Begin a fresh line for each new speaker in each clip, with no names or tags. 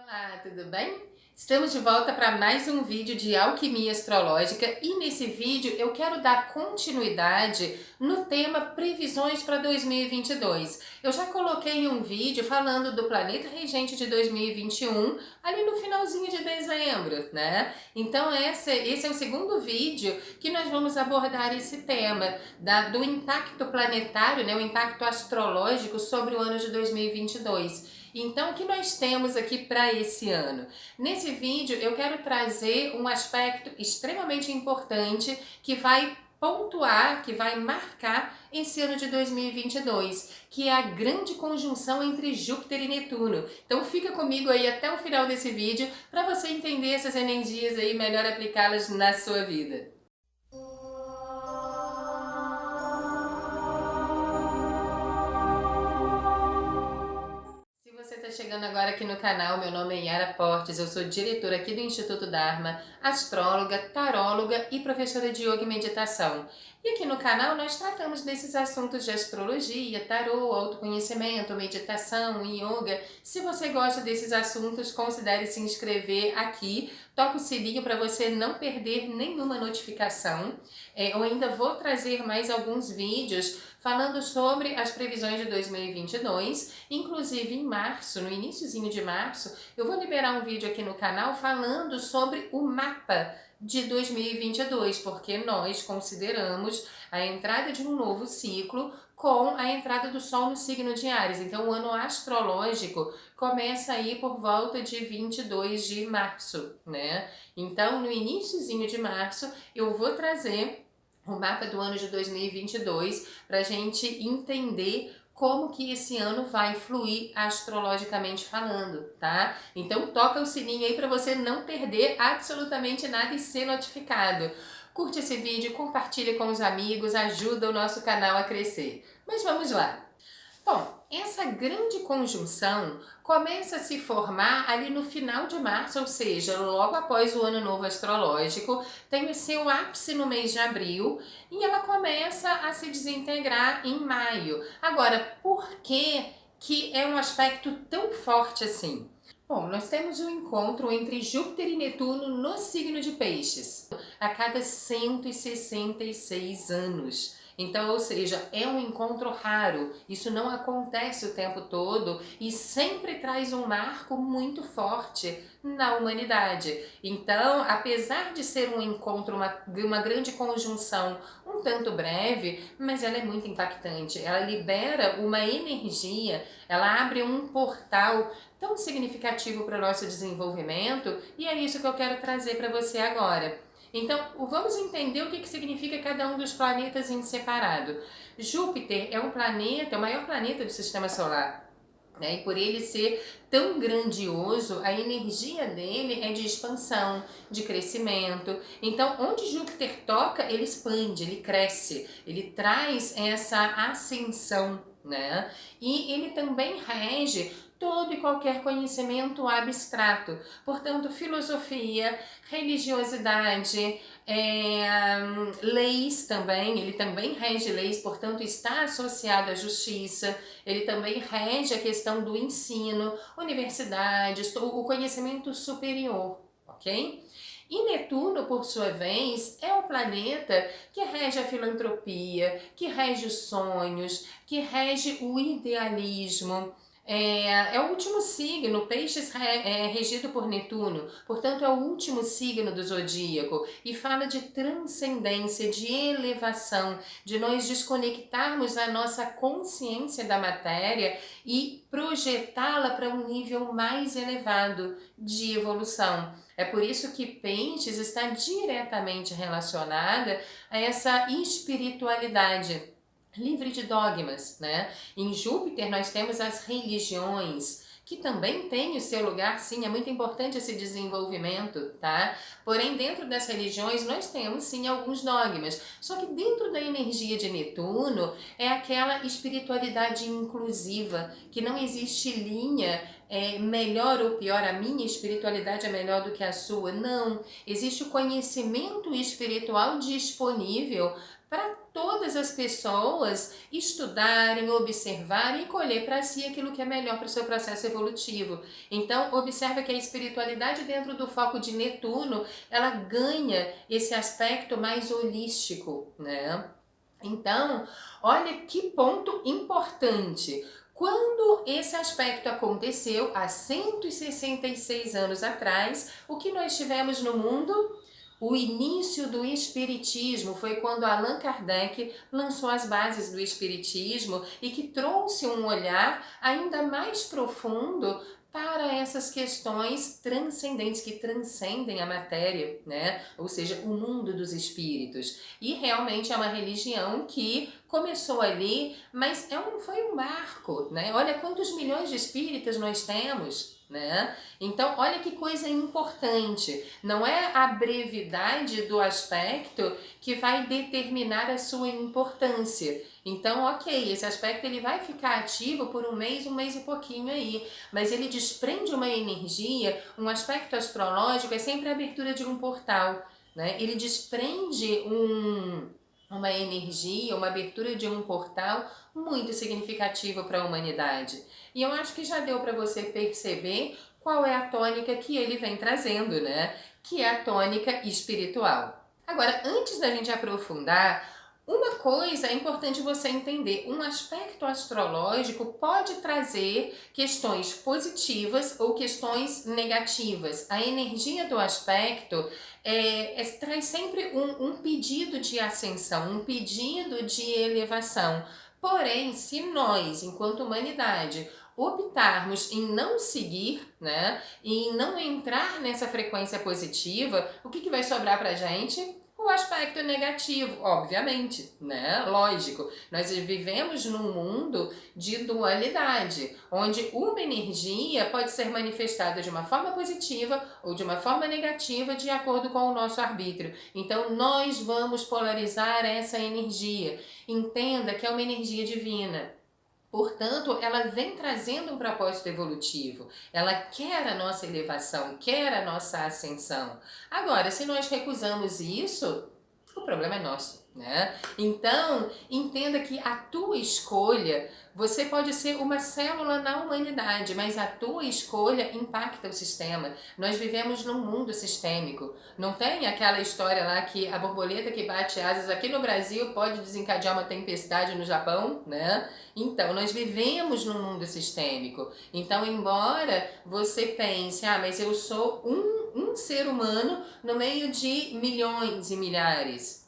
Olá, tudo bem? Estamos de volta para mais um vídeo de alquimia astrológica e nesse vídeo eu quero dar continuidade no tema previsões para 2022. Eu já coloquei um vídeo falando do planeta regente de 2021 ali no finalzinho de dezembro, né? Então esse é o segundo vídeo que nós vamos abordar esse tema do impacto planetário, né? O impacto astrológico sobre o ano de 2022. Então, o que nós temos aqui para esse ano? Nesse vídeo, eu quero trazer um aspecto extremamente importante que vai pontuar, que vai marcar esse ano de 2022, que é a grande conjunção entre Júpiter e Netuno. Então, fica comigo aí até o final desse vídeo para você entender essas energias aí e melhor aplicá-las na sua vida. Se você está chegando agora aqui no canal, meu nome é Yara Portes, eu sou diretora aqui do Instituto Dharma, astróloga, taróloga e professora de yoga e meditação. E aqui no canal nós tratamos desses assuntos de astrologia, tarô, autoconhecimento, meditação, yoga. Se você gosta desses assuntos, considere se inscrever aqui. Toca o sininho para você não perder nenhuma notificação. Eu ainda vou trazer mais alguns vídeos falando sobre as previsões de 2022, inclusive em março, no iniciozinho de março, eu vou liberar um vídeo aqui no canal falando sobre o mapa de 2022, porque nós consideramos a entrada de um novo ciclo com a entrada do Sol no signo de Áries. Então, o ano astrológico começa aí por volta de 22 de março, né? Então, no iniciozinho de março, eu vou trazer o mapa do ano de 2022 para a gente entender como que esse ano vai fluir astrologicamente falando, tá? Então toca o sininho aí para você não perder absolutamente nada e ser notificado. Curte esse vídeo, compartilha com os amigos, ajuda o nosso canal a crescer. Mas vamos lá! Bom, essa grande conjunção começa a se formar ali no final de março, ou seja, logo após o Ano Novo Astrológico, tem o seu ápice no mês de abril e ela começa a se desintegrar em maio. Agora, por que é um aspecto tão forte assim? Bom, nós temos um encontro entre Júpiter e Netuno no signo de Peixes, a cada 166 anos. Então, ou seja, é um encontro raro, isso não acontece o tempo todo e sempre traz um marco muito forte na humanidade. Então, apesar de ser um encontro, uma grande conjunção um tanto breve, mas ela é muito impactante. Ela libera uma energia, ela abre um portal tão significativo para o nosso desenvolvimento e é isso que eu quero trazer para você agora. Então, vamos entender o que significa cada um dos planetas em separado. Júpiter é um planeta, é o maior planeta do sistema solar. Né? E por ele ser tão grandioso, a energia dele é de expansão, de crescimento. Então, onde Júpiter toca, ele expande, ele cresce, ele traz essa ascensão, né? E ele também rege todo e qualquer conhecimento abstrato. Portanto, filosofia, religiosidade, leis também, ele também rege leis, portanto está associado à justiça, ele também rege a questão do ensino, universidades, o conhecimento superior, ok? E Netuno, por sua vez, é o planeta que rege a filantropia, que rege os sonhos, que rege o idealismo. É o último signo, Peixes é regido por Netuno, portanto é o último signo do zodíaco e fala de transcendência, de elevação, de nós desconectarmos a nossa consciência da matéria e projetá-la para um nível mais elevado de evolução. É por isso que Peixes está diretamente relacionada a essa espiritualidade livre de dogmas, né? Em Júpiter nós temos as religiões, que também tem o seu lugar, sim, é muito importante esse desenvolvimento, tá? Porém, dentro das religiões nós temos, sim, alguns dogmas. Só que dentro da energia de Netuno é aquela espiritualidade inclusiva, que não existe linha melhor ou pior, a minha espiritualidade é melhor do que a sua. Não, existe o conhecimento espiritual disponível para todas as pessoas estudarem, observarem e colher para si aquilo que é melhor para o seu processo evolutivo. Então, observa que a espiritualidade dentro do foco de Netuno, ela ganha esse aspecto mais holístico, né? Então, olha que ponto importante. Quando esse aspecto aconteceu há 166 anos atrás, o que nós tivemos no mundo? O início do Espiritismo foi quando Allan Kardec lançou as bases do Espiritismo e que trouxe um olhar ainda mais profundo para essas questões transcendentes, que transcendem a matéria, né? Ou seja, o mundo dos espíritos. E realmente é uma religião que começou ali, mas foi um marco, né? Olha quantos milhões de espíritas nós temos, né? Então, olha que coisa importante. Não é a brevidade do aspecto que vai determinar a sua importância. Então, ok, esse aspecto ele vai ficar ativo por um mês e pouquinho aí, mas ele desprende uma energia, um aspecto astrológico é sempre a abertura de um portal, né? Ele desprende uma energia, uma abertura de um portal muito significativo para a humanidade. E eu acho que já deu para você perceber qual é a tônica que ele vem trazendo, né? Que é a tônica espiritual. Agora, antes da gente aprofundar, uma coisa é importante você entender: um aspecto astrológico pode trazer questões positivas ou questões negativas. A energia do aspecto traz sempre um pedido de ascensão, um pedido de elevação. Porém, se nós, enquanto humanidade, optarmos em não seguir, né, em não entrar nessa frequência positiva, o que vai sobrar pra gente? O aspecto negativo, obviamente, né? Lógico. Nós vivemos num mundo de dualidade, onde uma energia pode ser manifestada de uma forma positiva ou de uma forma negativa de acordo com o nosso arbítrio. Então, nós vamos polarizar essa energia. Entenda que é uma energia divina. Portanto, ela vem trazendo um propósito evolutivo. Ela quer a nossa elevação, quer a nossa ascensão. Agora, se nós recusamos isso, o problema é nosso, né? Então, entenda que a tua escolha, você pode ser uma célula na humanidade, mas a tua escolha impacta o sistema. Nós vivemos num mundo sistêmico. Não tem aquela história lá que a borboleta que bate asas aqui no Brasil pode desencadear uma tempestade no Japão, né? Então, nós vivemos num mundo sistêmico. Então, embora você pense, mas eu sou um ser humano no meio de milhões e milhares,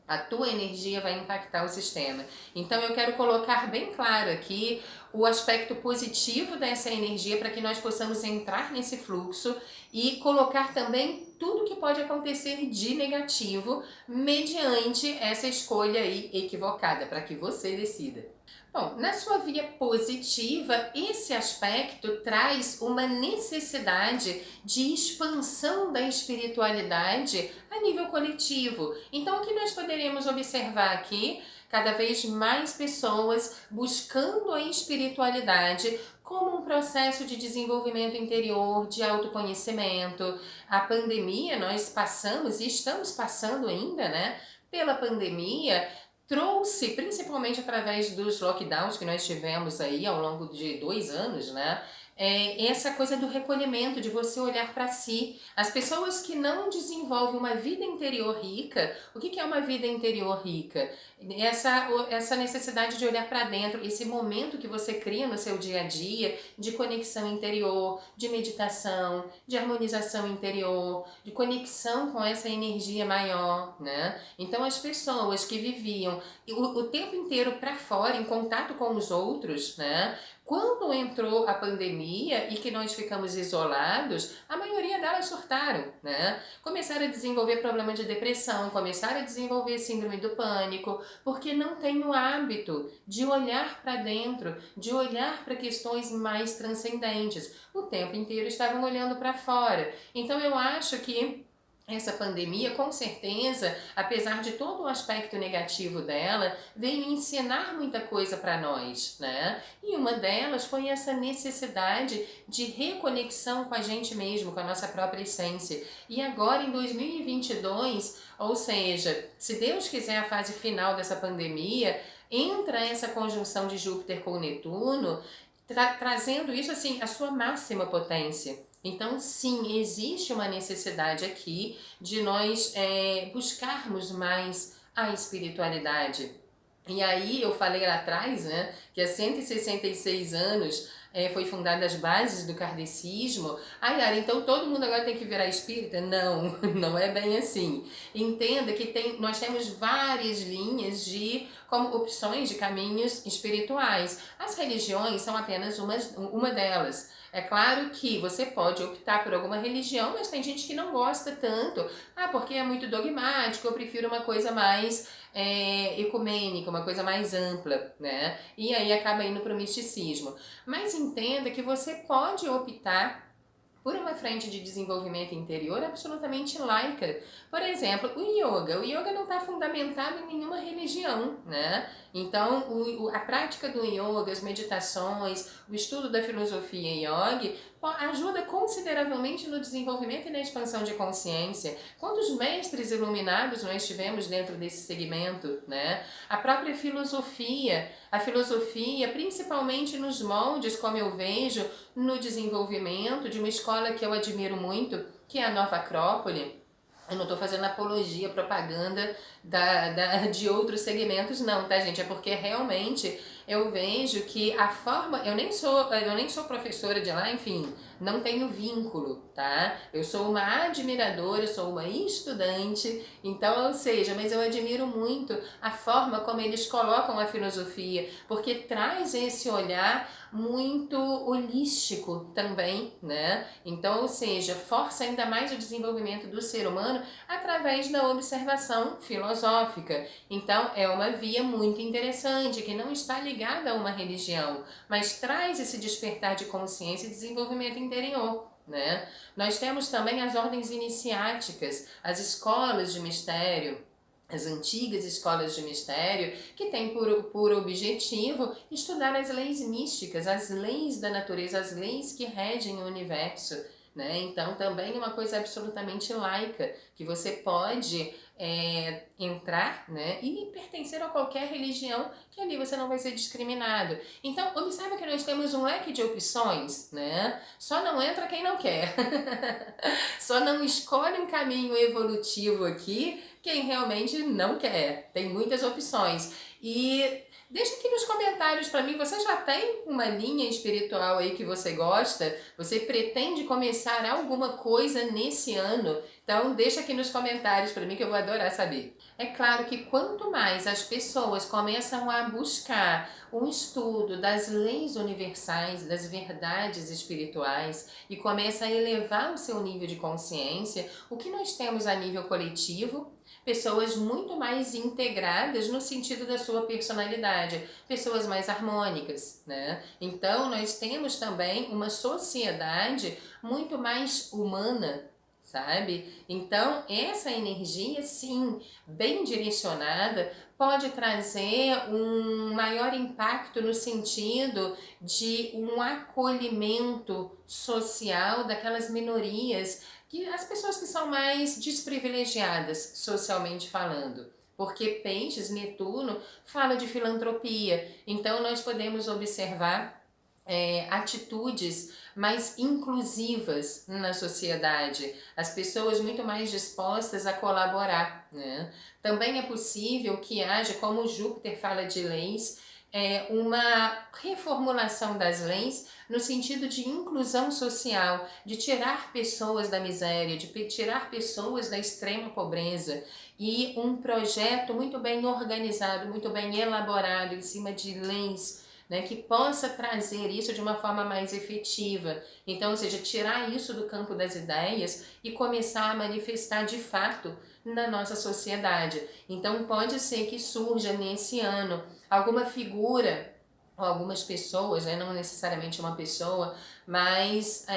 a tua energia vai impactar o sistema. Então eu quero colocar bem claro aqui o aspecto positivo dessa energia para que nós possamos entrar nesse fluxo e colocar também tudo que pode acontecer de negativo mediante essa escolha aí equivocada, para que você decida. Bom, na sua via positiva, esse aspecto traz uma necessidade de expansão da espiritualidade a nível coletivo. Então, o que nós poderíamos observar aqui? Cada vez mais pessoas buscando a espiritualidade como um processo de desenvolvimento interior, de autoconhecimento. A pandemia, nós passamos e estamos passando ainda, né? Pela pandemia, trouxe, principalmente através dos lockdowns que nós tivemos aí ao longo de 2 anos, né? Essa coisa do recolhimento, de você olhar para si. As pessoas que não desenvolvem uma vida interior rica, o que é uma vida interior rica? Essa necessidade de olhar para dentro, esse momento que você cria no seu dia a dia de conexão interior, de meditação, de harmonização interior, de conexão com essa energia maior, né? Então as pessoas que viviam o tempo inteiro para fora, em contato com os outros, né? Quando entrou a pandemia e que nós ficamos isolados, a maioria delas surtaram, né? Começaram a desenvolver problema de depressão, começaram a desenvolver síndrome do pânico, porque não tem o hábito de olhar para dentro, de olhar para questões mais transcendentes. O tempo inteiro estavam olhando para fora. Então eu acho que essa pandemia, com certeza, apesar de todo o aspecto negativo dela, veio ensinar muita coisa para nós, né? E uma delas foi essa necessidade de reconexão com a gente mesmo, com a nossa própria essência. E agora, em 2022, ou seja, se Deus quiser a fase final dessa pandemia, entra essa conjunção de Júpiter com Netuno, trazendo isso assim, a sua máxima potência. Então, sim, existe uma necessidade aqui de nós buscarmos mais a espiritualidade. E aí eu falei lá atrás, né, que há 166 anos foi fundada as bases do kardecismo. Ai, Yara, então todo mundo agora tem que virar espírita? Não, não é bem assim. Entenda que nós temos várias linhas de como opções de caminhos espirituais. As religiões são apenas uma delas. É claro que você pode optar por alguma religião, mas tem gente que não gosta tanto. Ah, porque é muito dogmático, eu prefiro uma coisa mais ecumênica, uma coisa mais ampla, né? E aí acaba indo para o misticismo. Mas entenda que você pode optar por uma frente de desenvolvimento interior absolutamente laica. Por exemplo, o yoga não está fundamentado em nenhuma religião, né? Então, a prática do yoga, as meditações, o estudo da filosofia yoga ajuda consideravelmente no desenvolvimento e na expansão de consciência. Quantos mestres iluminados nós tivemos dentro desse segmento, né? A própria filosofia, principalmente nos moldes, como eu vejo, no desenvolvimento de uma escola que eu admiro muito, que é a Nova Acrópole. Eu não estou fazendo apologia, propaganda de outros segmentos, não, tá, gente? É porque realmente eu vejo que a forma. Eu nem sou professora de lá, enfim, não tenho vínculo, tá? Eu sou uma admiradora, sou uma estudante, então, ou seja, mas eu admiro muito a forma como eles colocam a filosofia, porque traz esse olhar muito holístico também, né? Então, ou seja, força ainda mais o desenvolvimento do ser humano através da observação filosófica. Então, é uma via muito interessante que não está ligada a uma religião, mas traz esse despertar de consciência e desenvolvimento interior. Né? Nós temos também as ordens iniciáticas, as escolas de mistério, as antigas escolas de mistério, que têm por objetivo estudar as leis místicas, as leis da natureza, as leis que regem o universo. Né? Então, também uma coisa absolutamente laica, que você pode entrar, né, e pertencer a qualquer religião, que ali você não vai ser discriminado. Então, observa que nós temos um leque de opções, né? Só não entra quem não quer. Só não escolhe um caminho evolutivo aqui quem realmente não quer. Tem muitas opções. E deixa aqui nos comentários para mim, você já tem uma linha espiritual aí que você gosta? Você pretende começar alguma coisa nesse ano? Então deixa aqui nos comentários para mim que eu vou adorar saber. É claro que quanto mais as pessoas começam a buscar um estudo das leis universais, das verdades espirituais e começa a elevar o seu nível de consciência, o que nós temos a nível coletivo? Pessoas muito mais integradas no sentido da sua personalidade, pessoas mais harmônicas, né? Então nós temos também uma sociedade muito mais humana, sabe? Então essa energia, sim, bem direcionada, pode trazer um maior impacto no sentido de um acolhimento social daquelas minorias, que as pessoas que são mais desprivilegiadas socialmente falando. Porque Peixes, Netuno, fala de filantropia. Então nós podemos observar atitudes mais inclusivas na sociedade, as pessoas muito mais dispostas a colaborar. Né? Também é possível que haja, como Júpiter fala de leis, uma reformulação das leis no sentido de inclusão social, de tirar pessoas da miséria, de tirar pessoas da extrema pobreza, e um projeto muito bem organizado, muito bem elaborado em cima de leis, né, que possa trazer isso de uma forma mais efetiva. Então, ou seja, tirar isso do campo das ideias e começar a manifestar de fato na nossa sociedade. Então, pode ser que surja nesse ano alguma figura, ou algumas pessoas, né, não necessariamente uma pessoa, mas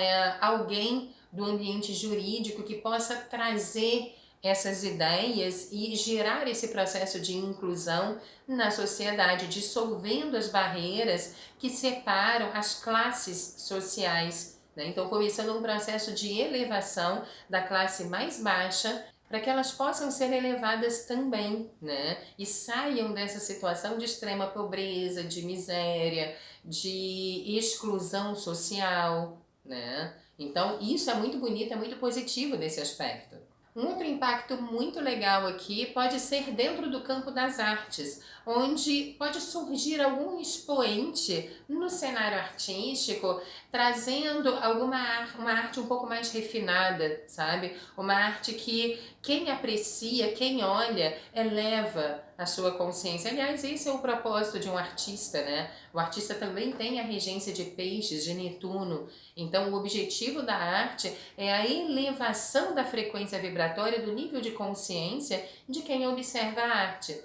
alguém do ambiente jurídico que possa trazer essas ideias e gerar esse processo de inclusão na sociedade, dissolvendo as barreiras que separam as classes sociais, né? Então, começando um processo de elevação da classe mais baixa para que elas possam ser elevadas também, né? E saiam dessa situação de extrema pobreza, de miséria, de exclusão social, né? Então, isso é muito bonito, é muito positivo nesse aspecto. Um outro impacto muito legal aqui pode ser dentro do campo das artes, onde pode surgir algum expoente no cenário artístico, trazendo uma arte um pouco mais refinada, sabe? Uma arte que quem aprecia, quem olha, eleva a sua consciência. Aliás, esse é o propósito de um artista, né? O artista também tem a regência de Peixes, de Netuno. Então, o objetivo da arte é a elevação da frequência vibratória do nível de consciência de quem observa a arte.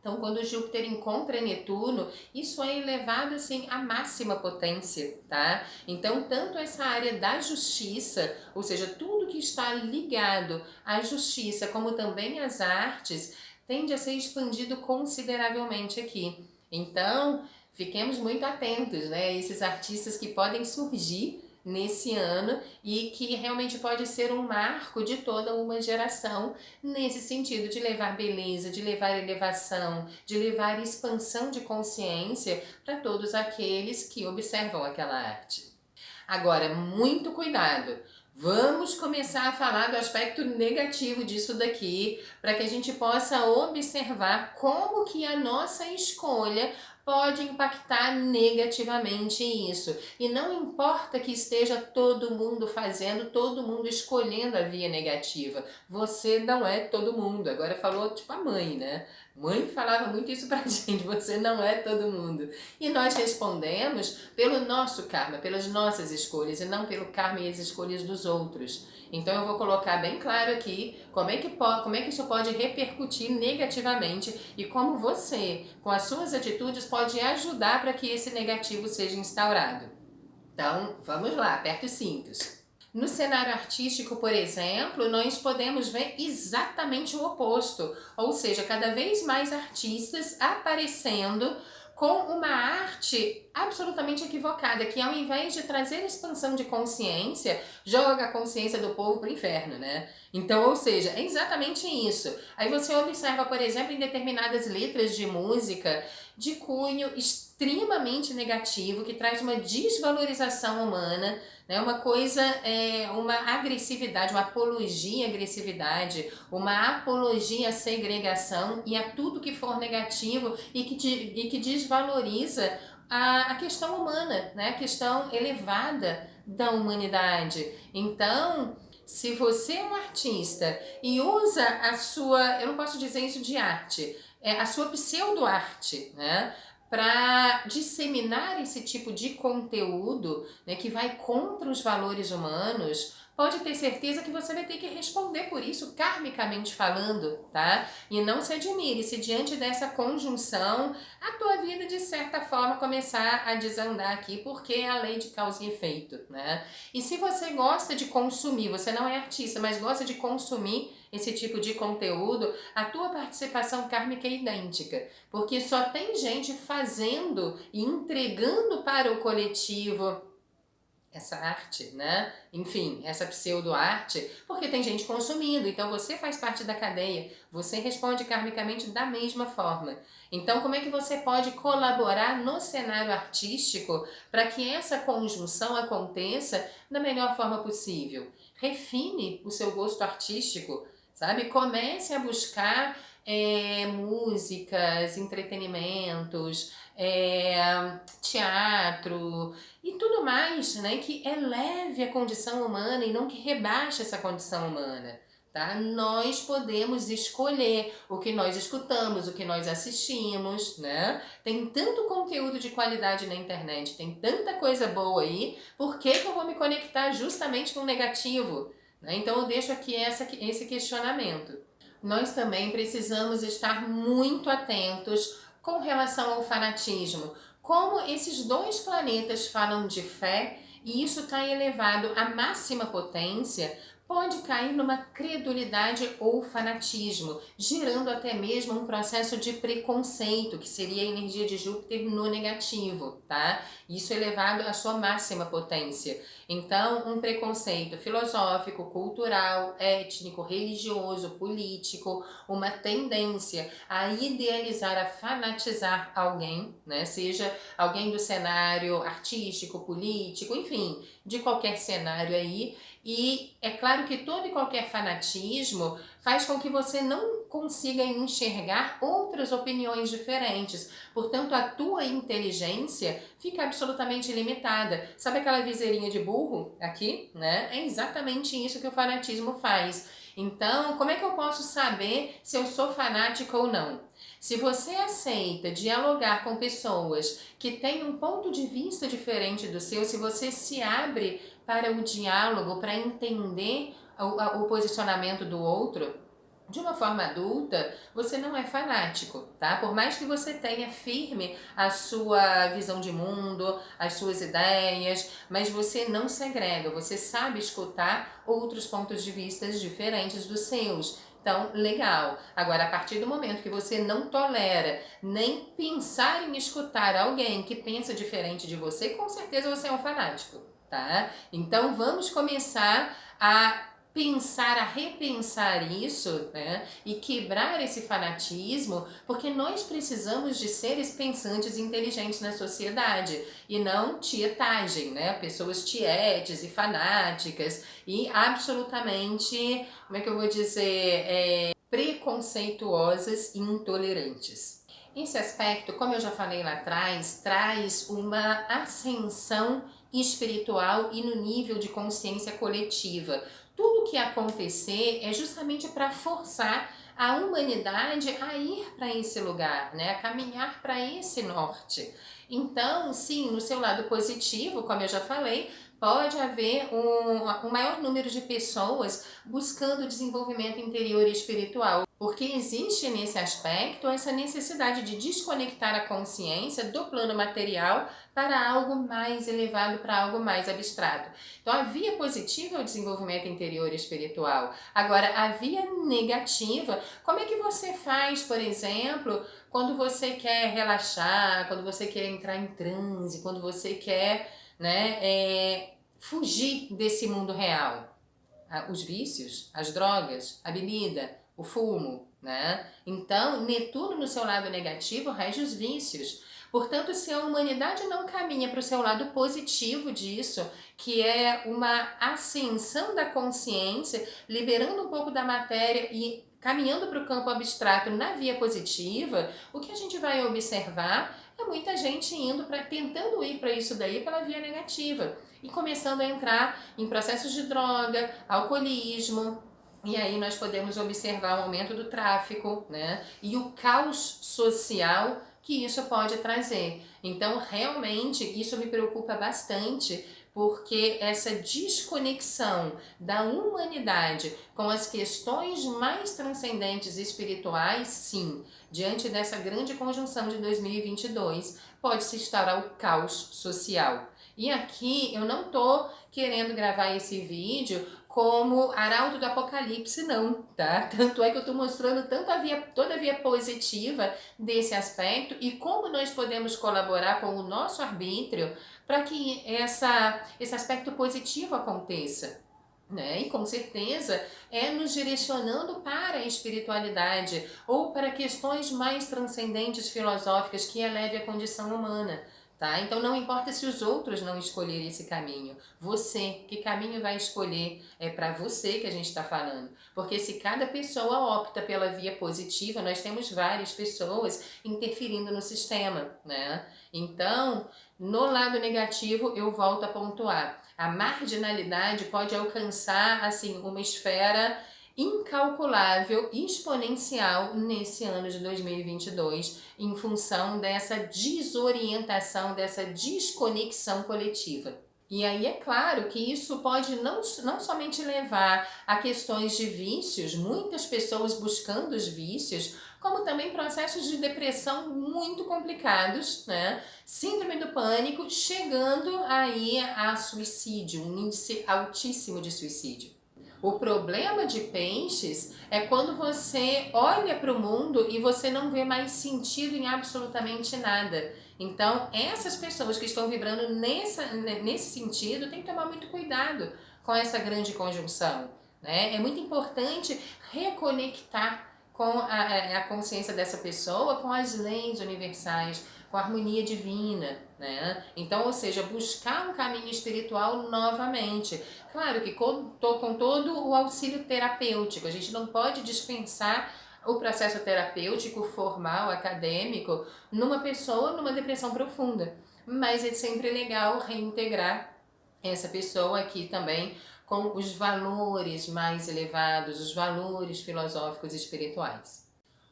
Então, quando Júpiter encontra Netuno, isso é elevado assim à máxima potência, tá? Então, tanto essa área da justiça, ou seja, tudo que está ligado à justiça, como também às artes, tende a ser expandido consideravelmente aqui. Então, fiquemos muito atentos, né? Esses artistas que podem surgir nesse ano e que realmente pode ser um marco de toda uma geração nesse sentido de levar beleza, de levar elevação, de levar expansão de consciência para todos aqueles que observam aquela arte. Agora, muito cuidado! Vamos começar a falar do aspecto negativo disso daqui, para que a gente possa observar como que a nossa escolha pode impactar negativamente isso. E não importa que esteja todo mundo fazendo, todo mundo escolhendo a via negativa. Você não é todo mundo. Agora falou tipo a mãe, né? Mãe falava muito isso pra gente, você não é todo mundo. E nós respondemos pelo nosso karma, pelas nossas escolhas e não pelo karma e as escolhas dos outros. Então eu vou colocar bem claro aqui como é que isso pode repercutir negativamente e como você, com as suas atitudes, pode ajudar para que esse negativo seja instaurado. Então, vamos lá, aperta os cintos. No cenário artístico, por exemplo, nós podemos ver exatamente o oposto, ou seja, cada vez mais artistas aparecendo com uma arte absolutamente equivocada, que ao invés de trazer expansão de consciência, joga a consciência do povo para o inferno, né? Então, ou seja, é exatamente isso. Aí você observa, por exemplo, em determinadas letras de música de cunho extremamente negativo, que traz uma desvalorização humana, né? Uma coisa, uma agressividade, uma apologia à agressividade, uma apologia à segregação e a tudo que for negativo e que desvaloriza a questão humana, né? A questão elevada da humanidade. Então, se você é um artista e usa a sua, eu não posso dizer isso de arte, a sua pseudo-arte, né? Para disseminar esse tipo de conteúdo, né, que vai contra os valores humanos, pode ter certeza que você vai ter que responder por isso, karmicamente falando, tá? E não se admire se diante dessa conjunção a tua vida de certa forma começar a desandar aqui, porque é a lei de causa e efeito, né? E se você gosta de consumir, você não é artista, mas gosta de consumir esse tipo de conteúdo, a tua participação kármica é idêntica, porque só tem gente fazendo e entregando para o coletivo essa arte, né? Enfim, essa pseudo-arte, porque tem gente consumindo, então você faz parte da cadeia, você responde karmicamente da mesma forma. Então, como é que você pode colaborar no cenário artístico para que essa conjunção aconteça da melhor forma possível? Refine o seu gosto artístico, sabe? Comece a buscar músicas, entretenimentos, teatro e tudo mais, né, que eleve a condição humana e não que rebaixe essa condição humana. Tá? Nós podemos escolher o que nós escutamos, o que nós assistimos, né? Tem tanto conteúdo de qualidade na internet, tem tanta coisa boa aí, por que eu vou me conectar justamente com o negativo? Né? Então eu deixo aqui esse questionamento. Nós também precisamos estar muito atentos com relação ao fanatismo. Como esses dois planetas falam de fé, e isso está elevado à máxima potência, pode cair numa credulidade ou fanatismo, gerando até mesmo um processo de preconceito, que seria a energia de Júpiter no negativo, tá? Isso elevado à sua máxima potência. Então, um preconceito filosófico, cultural, étnico, religioso, político, uma tendência a idealizar, a fanatizar alguém, né? Seja alguém do cenário artístico, político, enfim, de qualquer cenário aí. E é claro que todo e qualquer fanatismo faz com que você não consiga enxergar outras opiniões diferentes. Portanto, a tua inteligência fica absolutamente limitada. Sabe aquela viseirinha de burro aqui, né? É exatamente isso que o fanatismo faz. Então, como é que eu posso saber se eu sou fanática ou não? Se você aceita dialogar com pessoas que têm um ponto de vista diferente do seu, se você se abre para o diálogo, para entender o posicionamento do outro, de uma forma adulta, você não é fanático, tá? Por mais que você tenha firme a sua visão de mundo, as suas ideias, mas você não segrega, você sabe escutar outros pontos de vista diferentes dos seus. Então, legal. Agora, a partir do momento que você não tolera nem pensar em escutar alguém que pensa diferente de você, com certeza você é um fanático, tá? Então, vamos começar a pensar, a repensar isso, né? E quebrar esse fanatismo, porque nós precisamos de seres pensantes e inteligentes na sociedade e não tietagem, né? Pessoas tietes e fanáticas e absolutamente, como é que eu vou dizer, preconceituosas e intolerantes. Esse aspecto, como eu já falei lá atrás, traz uma ascensão espiritual e no nível de consciência coletiva. Tudo que acontecer é justamente para forçar a humanidade a ir para esse lugar, né? A caminhar para esse norte. Então, sim, no seu lado positivo, como eu já falei, pode haver um maior número de pessoas buscando desenvolvimento interior e espiritual, porque existe nesse aspecto essa necessidade de desconectar a consciência do plano material para algo mais elevado, para algo mais abstrato. Então, a via positiva é o desenvolvimento interior e espiritual. Agora, a via negativa, como é que você faz, por exemplo, quando você quer relaxar, quando você quer entrar em transe, quando você quer, né, fugir desse mundo real? Os vícios, as drogas, a bebida, o fumo, né? Então, Netuno no seu lado negativo rege os vícios. Portanto, se a humanidade não caminha para o seu lado positivo disso, que é uma ascensão da consciência, liberando um pouco da matéria e caminhando para o campo abstrato na via positiva, o que a gente vai observar é muita gente tentando ir para isso daí pela via negativa e começando a entrar em processos de droga, alcoolismo. E aí nós podemos observar o aumento do tráfico, né? E o caos social que isso pode trazer. Então, realmente, isso me preocupa bastante, porque essa desconexão da humanidade com as questões mais transcendentes e espirituais, sim, diante dessa grande conjunção de 2022, pode se instaurar o caos social. E aqui eu não tô querendo gravar esse vídeo como arauto do apocalipse, não, tá? Tanto é que eu tô mostrando toda a via positiva desse aspecto e como nós podemos colaborar com o nosso arbítrio para que esse aspecto positivo aconteça. Né? E com certeza é nos direcionando para a espiritualidade ou para questões mais transcendentes filosóficas que eleve a condição humana. Tá? Então não importa se os outros não escolherem esse caminho, você, que caminho vai escolher? É para você que a gente está falando, porque se cada pessoa opta pela via positiva, nós temos várias pessoas interferindo no sistema, né? Então, no lado negativo, eu volto a pontuar, a marginalidade pode alcançar assim uma esfera incalculável, exponencial nesse ano de 2022, em função dessa desorientação, dessa desconexão coletiva. E aí é claro que isso pode não somente levar a questões de vícios, muitas pessoas buscando os vícios, como também processos de depressão muito complicados, né? Síndrome do pânico, chegando aí a suicídio, um índice altíssimo de suicídio. O problema de peixes é quando você olha para o mundo e você não vê mais sentido em absolutamente nada. Então, essas pessoas que estão vibrando nesse sentido têm que tomar muito cuidado com essa grande conjunção, né? É muito importante reconectar com a consciência dessa pessoa, com as leis universais, com a harmonia divina, né? Então, ou seja, buscar um caminho espiritual novamente. Claro que com todo o auxílio terapêutico, a gente não pode dispensar o processo terapêutico formal, acadêmico, numa pessoa numa depressão profunda. Mas é sempre legal reintegrar essa pessoa aqui também com os valores mais elevados, os valores filosóficos e espirituais.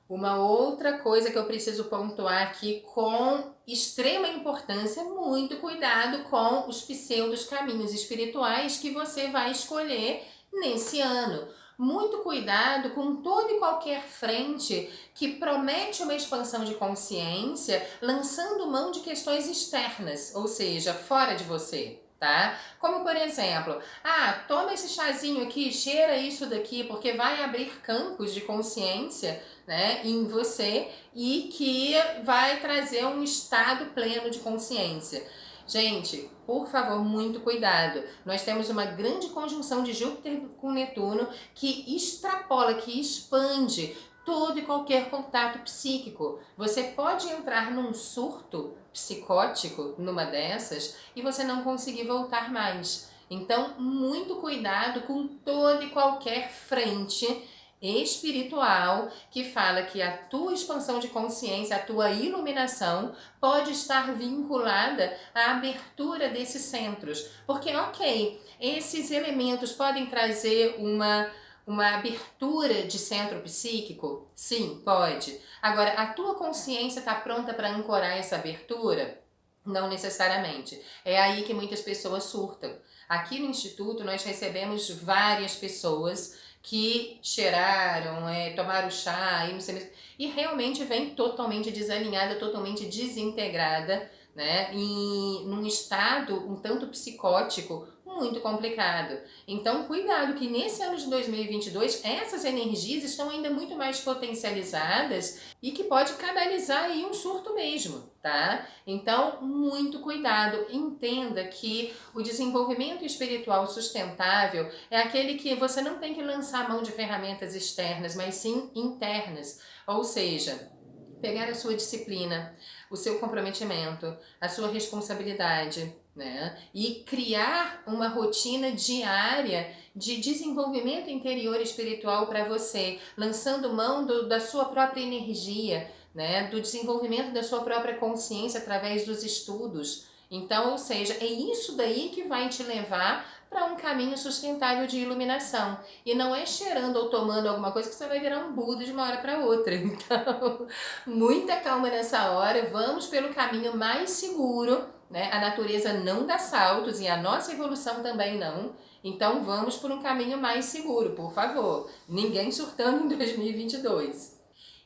Uma outra coisa que eu preciso pontuar aqui com extrema importância, muito cuidado com os pseudos caminhos espirituais que você vai escolher nesse ano. Muito cuidado com toda e qualquer frente que promete uma expansão de consciência, lançando mão de questões externas, ou seja, fora de você. Tá? Como por exemplo, toma esse chazinho aqui, cheira isso daqui, porque vai abrir campos de consciência, né, em você e que vai trazer um estado pleno de consciência. Gente, por favor, muito cuidado. Nós temos uma grande conjunção de Júpiter com Netuno que extrapola, que expande todo e qualquer contato psíquico. Você pode entrar num surto psicótico numa dessas e você não conseguir voltar mais. Então, muito cuidado com toda e qualquer frente espiritual que fala que a tua expansão de consciência, a tua iluminação pode estar vinculada à abertura desses centros. Porque, ok, esses elementos podem trazer uma abertura de centro psíquico? Sim, pode. Agora, a tua consciência está pronta para ancorar essa abertura? Não necessariamente. É aí que muitas pessoas surtam. Aqui no Instituto nós recebemos várias pessoas que cheiraram, tomaram chá e realmente vem totalmente desalinhada, totalmente desintegrada, né? E num estado um tanto psicótico muito complicado. Então, cuidado que nesse ano de 2022 essas energias estão ainda muito mais potencializadas e que pode canalizar aí um surto mesmo, tá? Então, muito cuidado. Entenda que o desenvolvimento espiritual sustentável é aquele que você não tem que lançar mão de ferramentas externas, mas sim internas. Ou seja, pegar a sua disciplina, o seu comprometimento, a sua responsabilidade, né? E criar uma rotina diária de desenvolvimento interior espiritual para você, lançando mão da sua própria energia, né? Do desenvolvimento da sua própria consciência através dos estudos. Então, ou seja, é isso daí que vai te levar para um caminho sustentável de iluminação. E não é cheirando ou tomando alguma coisa que você vai virar um Buda de uma hora para outra. Então, muita calma nessa hora, vamos pelo caminho mais seguro, né? A natureza não dá saltos e a nossa evolução também não. Então, vamos por um caminho mais seguro, por favor. Ninguém surtando em 2022.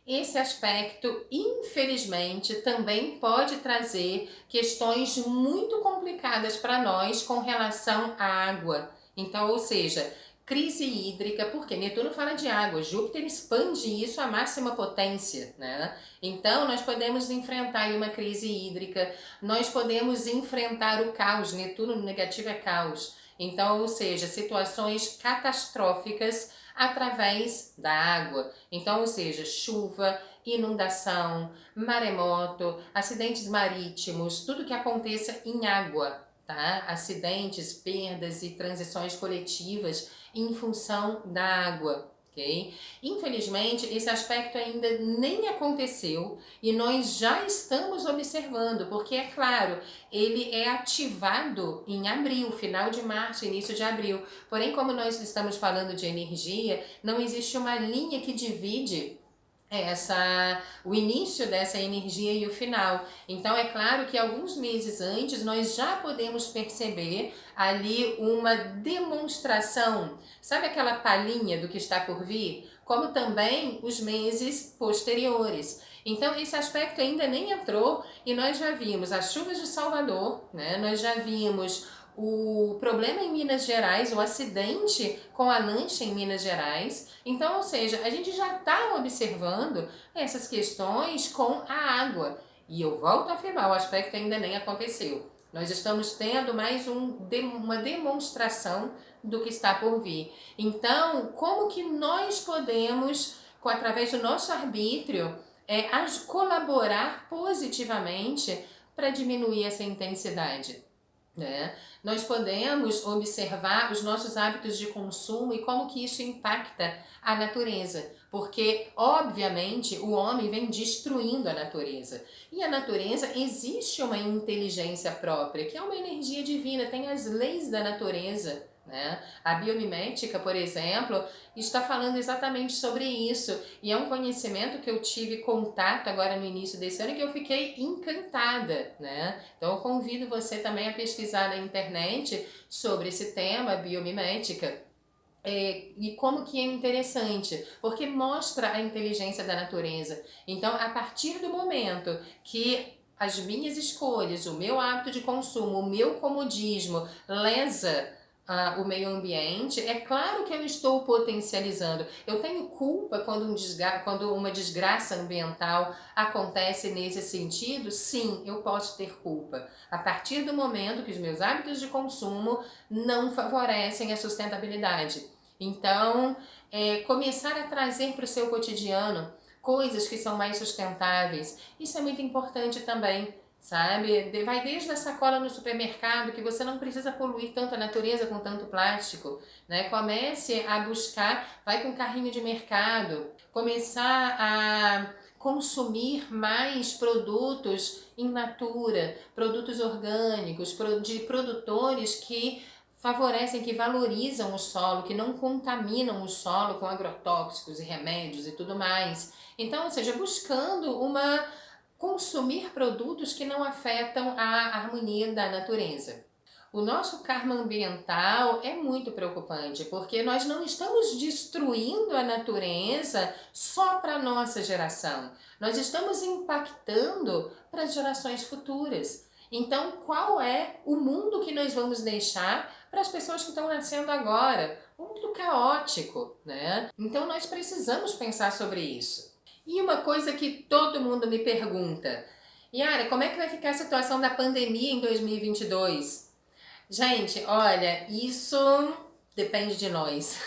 Esse aspecto, infelizmente, também pode trazer questões muito complicadas para nós com relação à água. Então, ou seja, crise hídrica, porque Netuno fala de água, Júpiter expande isso à máxima potência, né? Então, nós podemos enfrentar uma crise hídrica, nós podemos enfrentar o caos, Netuno no negativo é caos. Então, ou seja, situações catastróficas através da água. Então, ou seja, chuva, inundação, maremoto, acidentes marítimos, tudo que aconteça em água, tá? Acidentes, perdas e transições coletivas em função da água. Okay? Infelizmente, esse aspecto ainda nem aconteceu e nós já estamos observando, porque é claro, ele é ativado em abril, final de março, início de abril. Porém, como nós estamos falando de energia, não existe uma linha que divide o início dessa energia e o final. Então é claro que alguns meses antes nós já podemos perceber ali uma demonstração, sabe aquela palhinha do que está por vir? Como também os meses posteriores. Então esse aspecto ainda nem entrou e nós já vimos as chuvas de Salvador, né? Nós já vimos o problema em Minas Gerais, o acidente com a lancha em Minas Gerais. Então, ou seja, a gente já está observando essas questões com a água. E eu volto a afirmar, o aspecto ainda nem aconteceu. Nós estamos tendo mais uma demonstração do que está por vir. Então, como que nós podemos, através do nosso arbítrio, colaborar positivamente para diminuir essa intensidade? Né? Nós podemos observar os nossos hábitos de consumo e como que isso impacta a natureza, porque obviamente o homem vem destruindo a natureza e a natureza existe uma inteligência própria, que é uma energia divina, tem as leis da natureza. Né? A biomimética, por exemplo, está falando exatamente sobre isso e é um conhecimento que eu tive contato agora no início desse ano e que eu fiquei encantada, né? Então eu convido você também a pesquisar na internet sobre esse tema, biomimética. E como que é interessante, porque mostra a inteligência da natureza. Então, a partir do momento que as minhas escolhas, o meu hábito de consumo, o meu comodismo lesa o meio ambiente, é claro que eu estou potencializando. Eu tenho culpa quando uma desgraça ambiental acontece nesse sentido? Sim, eu posso ter culpa. A partir do momento que os meus hábitos de consumo não favorecem a sustentabilidade. Então, começar a trazer para o seu cotidiano coisas que são mais sustentáveis, isso é muito importante também, sabe? Vai desde a sacola no supermercado, que você não precisa poluir tanto a natureza com tanto plástico, né? Comece a buscar, vai com carrinho de mercado, começar a consumir mais produtos in natura, produtos orgânicos, de produtores que favorecem, que valorizam o solo, que não contaminam o solo com agrotóxicos e remédios e tudo mais. Então, ou seja, buscando consumir produtos que não afetam a harmonia da natureza. O nosso karma ambiental é muito preocupante, porque nós não estamos destruindo a natureza só para a nossa geração. Nós estamos impactando para as gerações futuras. Então, qual é o mundo que nós vamos deixar para as pessoas que estão nascendo agora? Um mundo caótico, né? Então, nós precisamos pensar sobre isso. E uma coisa que todo mundo me pergunta, Yara, como é que vai ficar a situação da pandemia em 2022? Gente, olha, isso depende de nós.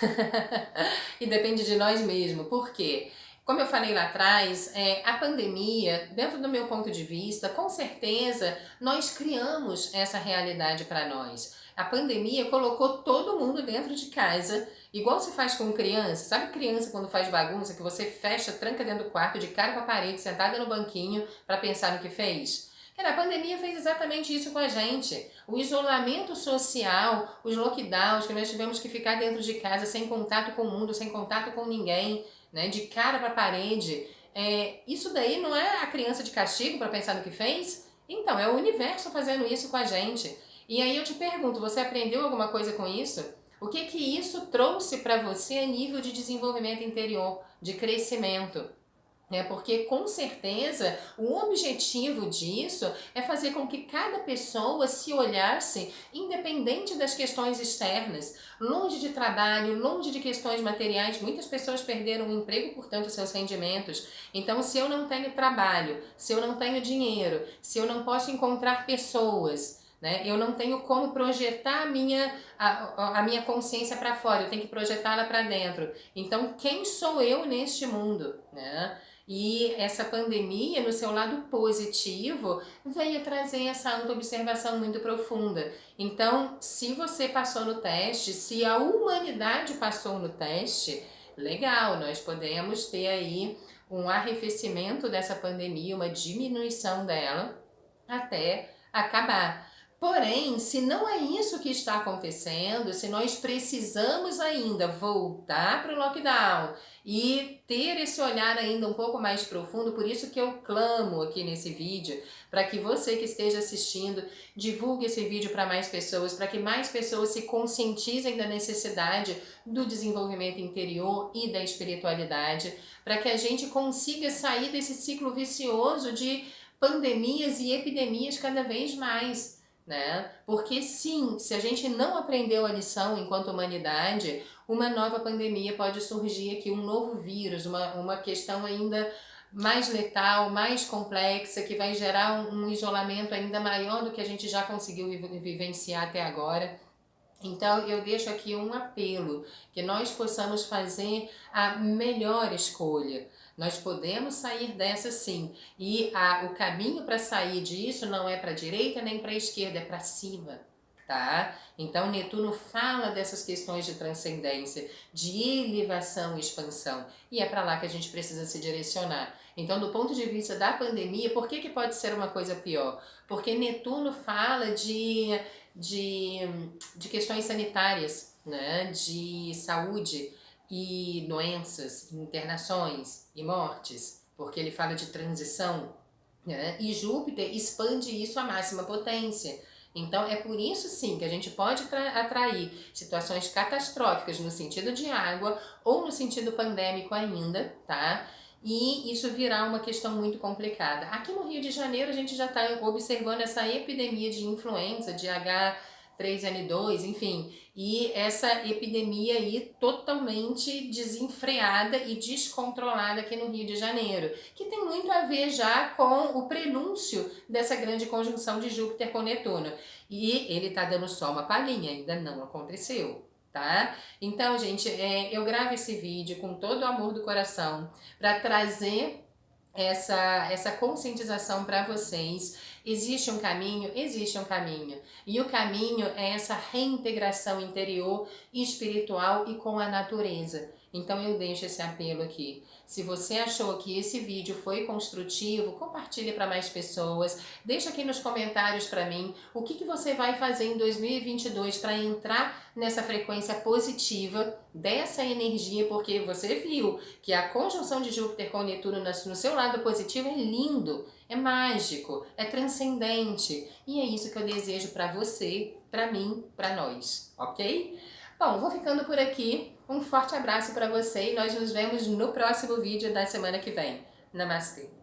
E depende de nós mesmo. Por quê? Como eu falei lá atrás, a pandemia, dentro do meu ponto de vista, com certeza nós criamos essa realidade para nós. A pandemia colocou todo mundo dentro de casa, igual se faz com criança. Sabe criança quando faz bagunça, que você fecha, tranca dentro do quarto, de cara com a parede, sentada no banquinho, para pensar no que fez? Cara, a pandemia fez exatamente isso com a gente. O isolamento social, os lockdowns, que nós tivemos que ficar dentro de casa sem contato com o mundo, sem contato com ninguém, né, de cara para a parede. Isso daí não é a criança de castigo para pensar no que fez? Então, é o universo fazendo isso com a gente. E aí eu te pergunto, você aprendeu alguma coisa com isso? O que que isso trouxe para você a nível de desenvolvimento interior, de crescimento? Porque com certeza o objetivo disso é fazer com que cada pessoa se olhasse independente das questões externas, longe de trabalho, longe de questões materiais. Muitas pessoas perderam o emprego, portanto, seus rendimentos. Então, se eu não tenho trabalho, se eu não tenho dinheiro, se eu não posso encontrar pessoas, né, eu não tenho como projetar a minha consciência para fora, eu tenho que projetá-la para dentro. Então, quem sou eu neste mundo, né? E essa pandemia, no seu lado positivo, veio trazer essa autoobservação muito profunda. Então, se você passou no teste, se a humanidade passou no teste, legal, nós podemos ter aí um arrefecimento dessa pandemia, uma diminuição dela até acabar. Porém, se não é isso que está acontecendo, se nós precisamos ainda voltar para o lockdown e ter esse olhar ainda um pouco mais profundo, por isso que eu clamo aqui nesse vídeo, para que você que esteja assistindo, divulgue esse vídeo para mais pessoas, para que mais pessoas se conscientizem da necessidade do desenvolvimento interior e da espiritualidade, para que a gente consiga sair desse ciclo vicioso de pandemias e epidemias cada vez mais, né? Porque sim, se a gente não aprendeu a lição enquanto humanidade, uma nova pandemia pode surgir aqui, um novo vírus, uma questão ainda mais letal, mais complexa, que vai gerar um isolamento ainda maior do que a gente já conseguiu vivenciar até agora. Então eu deixo aqui um apelo, que nós possamos fazer a melhor escolha. Nós podemos sair dessa sim, e o caminho para sair disso não é para a direita nem para a esquerda, é para cima. Tá? Então Netuno fala dessas questões de transcendência, de elevação e expansão, e é para lá que a gente precisa se direcionar. Então, do ponto de vista da pandemia, por que pode ser uma coisa pior? Porque Netuno fala de, de questões sanitárias, né? De saúde e doenças, internações e mortes, porque ele fala de transição, né? E Júpiter expande isso à máxima potência. Então é por isso sim que a gente pode atrair situações catastróficas no sentido de água ou no sentido pandêmico ainda, tá? E isso virá uma questão muito complicada. Aqui no Rio de Janeiro a gente já está observando essa epidemia de influenza, de H3N2, enfim, e essa epidemia aí totalmente desenfreada e descontrolada aqui no Rio de Janeiro, que tem muito a ver já com o prenúncio dessa grande conjunção de Júpiter com Netuno. E ele tá dando só uma palhinha, ainda não aconteceu, tá? Então, gente, eu gravo esse vídeo com todo o amor do coração para trazer essa conscientização para vocês. Existe um caminho? Existe um caminho. E o caminho é essa reintegração interior, espiritual e com a natureza. Então eu deixo esse apelo aqui. Se você achou que esse vídeo foi construtivo, compartilhe para mais pessoas. Deixa aqui nos comentários para mim o que você vai fazer em 2022 para entrar nessa frequência positiva dessa energia, porque você viu que a conjunção de Júpiter com Netuno no seu lado positivo é lindo, é mágico, é transcendente. E é isso que eu desejo para você, para mim, para nós, ok? Bom, vou ficando por aqui. Um forte abraço para você e nós nos vemos no próximo vídeo da semana que vem. Namastê!